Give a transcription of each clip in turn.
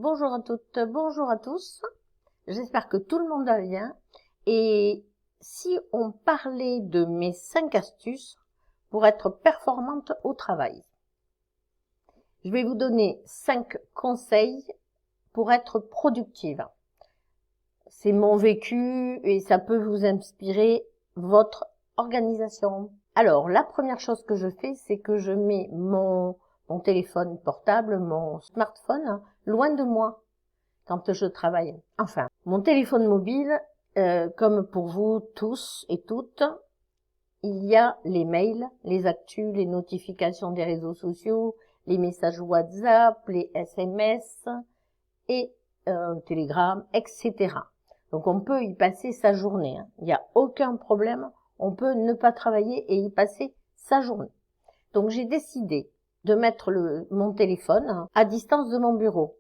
Bonjour à toutes, bonjour à tous. J'espère que tout le monde va bien. Et si on parlait de mes 5 astuces pour être performante au travail? Je vais vous donner 5 conseils pour être productive. C'est mon vécu et ça peut vous inspirer votre organisation. Alors, la première chose que je fais, c'est que je mets mon téléphone portable, mon smartphone, loin de moi quand je travaille. Enfin, mon téléphone mobile, comme pour vous tous et toutes, il y a les mails, les actus, les notifications des réseaux sociaux, les messages WhatsApp, les SMS et Telegram, etc. Donc on peut y passer sa journée. Il n'y a aucun problème. On peut ne pas travailler et y passer sa journée. Donc j'ai décidé de mettre mon téléphone à distance de mon bureau.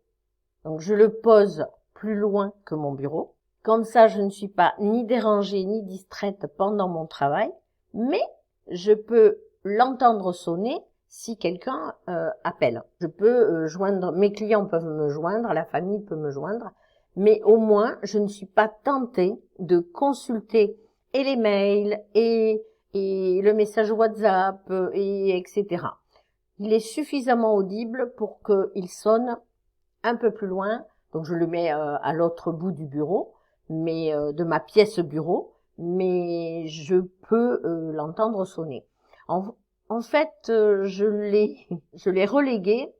Donc je le pose plus loin que mon bureau. Comme ça, je ne suis pas ni dérangée ni distraite pendant mon travail, mais je peux l'entendre sonner si quelqu'un appelle. Je peux joindre, mes clients peuvent me joindre, la famille peut me joindre, mais au moins je ne suis pas tentée de consulter et les mails et le message WhatsApp et etc. Il est suffisamment audible pour qu'il sonne un peu plus loin, donc je le mets à l'autre bout du bureau, mais de ma pièce bureau, mais je peux l'entendre sonner. En fait, je l'ai relégué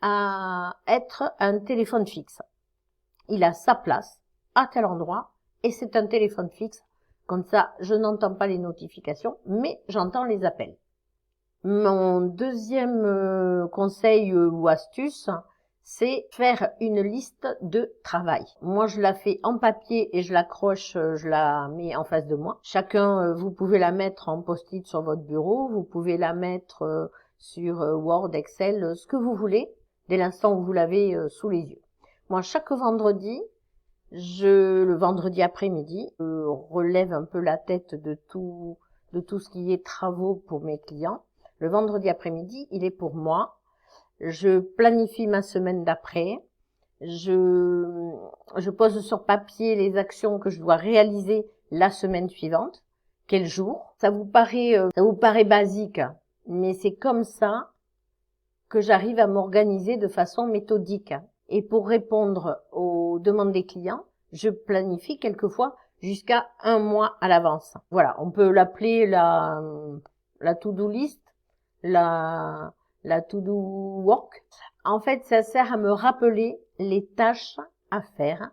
à être un téléphone fixe. Il a sa place à tel endroit et c'est un téléphone fixe. Comme ça, je n'entends pas les notifications, mais j'entends les appels. Mon deuxième conseil ou astuce, c'est faire une liste de travail. Moi, je la fais en papier et je l'accroche, je la mets en face de moi. Chacun, vous pouvez la mettre en post-it sur votre bureau, vous pouvez la mettre sur Word, Excel, ce que vous voulez, dès l'instant où vous l'avez sous les yeux. Moi, chaque vendredi, le vendredi après-midi, je relève un peu la tête de tout ce qui est travaux pour mes clients. Le vendredi après-midi, il est pour moi. Je planifie ma semaine d'après. Je pose sur papier les actions que je dois réaliser la semaine suivante. Quel jour? Ça vous paraît basique, mais c'est comme ça que j'arrive à m'organiser de façon méthodique. Et pour répondre aux demandes des clients, je planifie quelquefois jusqu'à 1 mois à l'avance. Voilà, on peut l'appeler la to-do list, la to-do work. En fait, ça sert à me rappeler les tâches à faire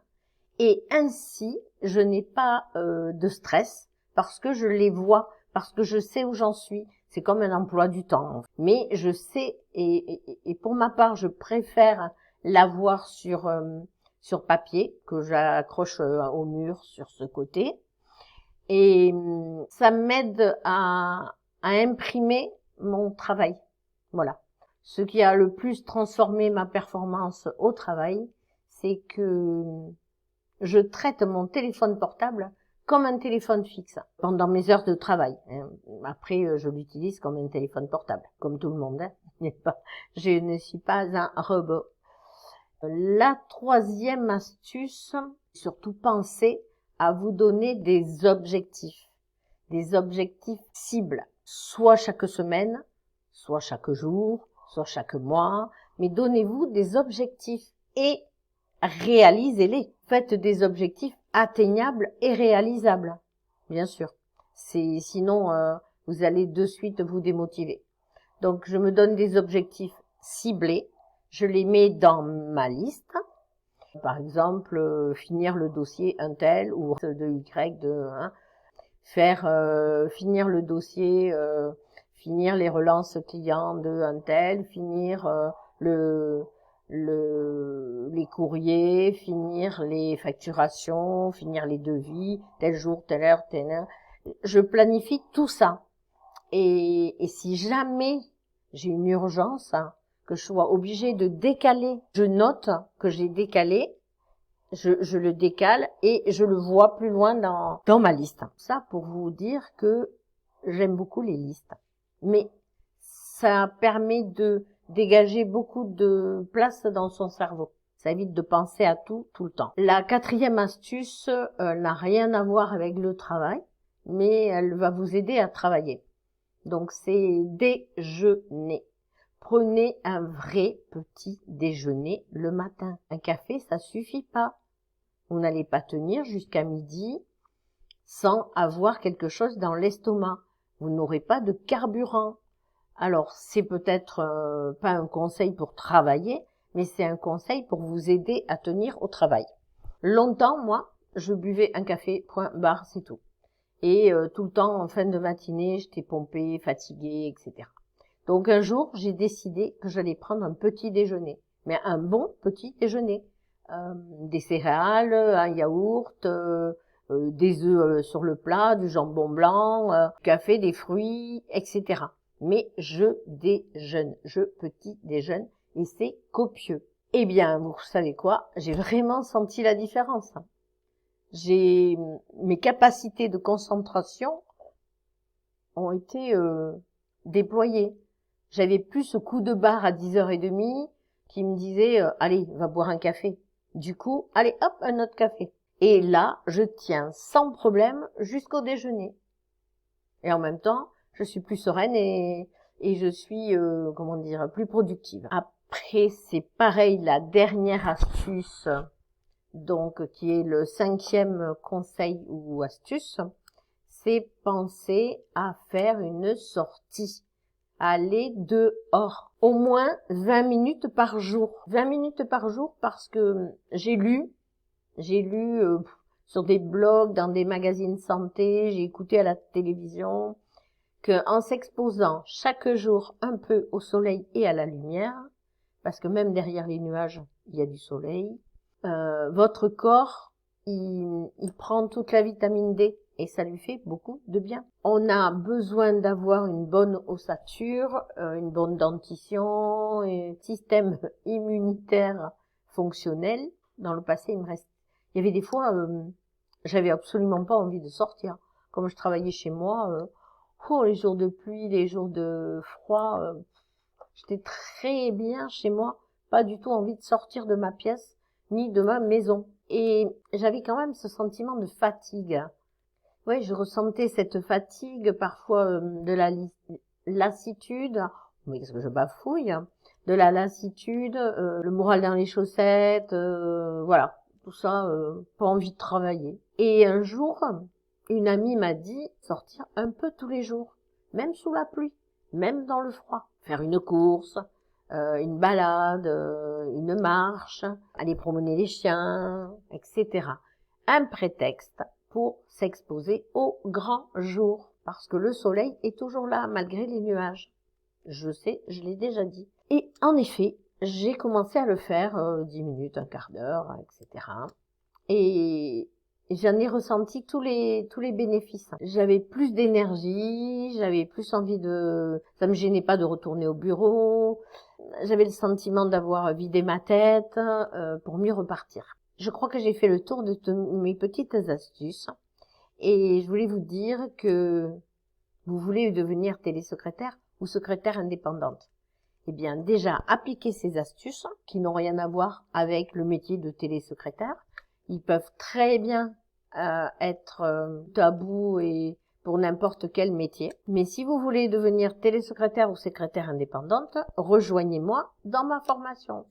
et ainsi, je n'ai pas de stress parce que je les vois, parce que je sais où j'en suis. C'est comme un emploi du temps. Mais je sais, et pour ma part, je préfère l'avoir sur papier, que j'accroche au mur sur ce côté. Et ça m'aide à imprimer mon travail. Voilà. Ce qui a le plus transformé ma performance au travail, c'est que je traite mon téléphone portable comme un téléphone fixe pendant mes heures de travail. Après, je l'utilise comme un téléphone portable, comme tout le monde. Je ne suis pas un robot. La troisième astuce, surtout pensez à vous donner des objectifs cibles, soit chaque semaine, soit chaque jour, soit chaque mois, mais donnez-vous des objectifs et réalisez-les. Faites des objectifs atteignables et réalisables, bien sûr. Sinon, vous allez de suite vous démotiver. Donc, je me donne des objectifs ciblés. Je les mets dans ma liste. Par exemple, finir le dossier un tel ou de Y, finir le dossier, finir les relances clients de un tel, finir les courriers, finir les facturations, finir les devis, tel jour, telle heure, telle heure. Je planifie tout ça. Et si jamais j'ai une urgence, que je sois obligée de décaler, je note que j'ai décalé, je le décale et je le vois plus loin dans ma liste. Ça pour vous dire que j'aime beaucoup les listes. Mais ça permet de dégager beaucoup de place dans son cerveau. Ça évite de penser à tout le temps. La quatrième astuce n'a rien à voir avec le travail, mais elle va vous aider à travailler. Donc c'est déjeuner. Prenez un vrai petit déjeuner le matin. Un café, ça suffit pas. Vous n'allez pas tenir jusqu'à midi sans avoir quelque chose dans l'estomac. Vous n'aurez pas de carburant. Alors, c'est peut-être pas un conseil pour travailler, mais c'est un conseil pour vous aider à tenir au travail. Longtemps, moi, je buvais un café, point barre, c'est tout. Et tout le temps, en fin de matinée, j'étais pompée, fatiguée, etc. Donc un jour, j'ai décidé que j'allais prendre un petit déjeuner, mais un bon petit déjeuner. Des céréales, un yaourt, des œufs sur le plat, du jambon blanc, du café, des fruits, etc. Mais je déjeune, je petit déjeune, et c'est copieux. Eh bien, vous savez quoi? J'ai vraiment senti la différence. Mes capacités de concentration ont été déployées. J'avais plus ce coup de barre à 10h30 qui me disait allez, va boire un café. Du coup, allez, hop, un autre café. Et là, je tiens sans problème jusqu'au déjeuner. Et en même temps, je suis plus sereine et je suis, plus productive. Après, c'est pareil, la dernière astuce, donc qui est le 5e conseil ou astuce, c'est penser à faire une sortie. Aller dehors. Au moins 20 minutes par jour. 20 minutes par jour parce que j'ai lu sur des blogs, dans des magazines santé, j'ai écouté à la télévision que en s'exposant chaque jour un peu au soleil et à la lumière, parce que même derrière les nuages, il y a du soleil, votre corps, il prend toute la vitamine D et ça lui fait beaucoup de bien. On a besoin d'avoir une bonne ossature, une bonne dentition, un système immunitaire fonctionnel. Dans le passé, il y avait des fois, j'avais absolument pas envie de sortir. Comme je travaillais chez moi, les jours de pluie, les jours de froid, j'étais très bien chez moi, pas du tout envie de sortir de ma pièce ni de ma maison. Et j'avais quand même ce sentiment de fatigue. Oui, je ressentais cette fatigue, parfois de la lassitude, mais qu'est-ce que je bafouille, de la lassitude, le moral dans les chaussettes, voilà, tout ça, pas envie de travailler. Et un jour, une amie m'a dit sortir un peu tous les jours, même sous la pluie, même dans le froid, faire une course, une balade, une marche, aller promener les chiens, etc. Un prétexte pour s'exposer au grand jour, parce que le soleil est toujours là, malgré les nuages. Je sais, je l'ai déjà dit. Et en effet, j'ai commencé à le faire 10 minutes, un quart d'heure, etc. Et j'en ai ressenti tous les bénéfices. J'avais plus d'énergie, j'avais plus envie ça me gênait pas de retourner au bureau. J'avais le sentiment d'avoir vidé ma tête pour mieux repartir. Je crois que j'ai fait le tour de mes petites astuces et je voulais vous dire que vous voulez devenir télésecrétaire ou secrétaire indépendante. Eh bien, déjà, appliquez ces astuces qui n'ont rien à voir avec le métier de télésecrétaire. Ils peuvent très bien être tabous et pour n'importe quel métier. Mais si vous voulez devenir télésecrétaire ou secrétaire indépendante, rejoignez-moi dans ma formation.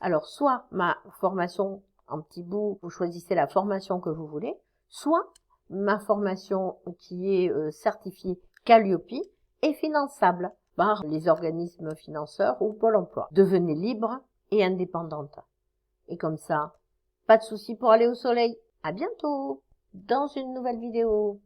Alors, soit ma formation en petit bout, vous choisissez la formation que vous voulez, soit ma formation qui est certifiée Calliope et finançable par les organismes financeurs ou Pôle emploi. Devenez libre et indépendante. Et comme ça, pas de souci pour aller au soleil. À bientôt dans une nouvelle vidéo.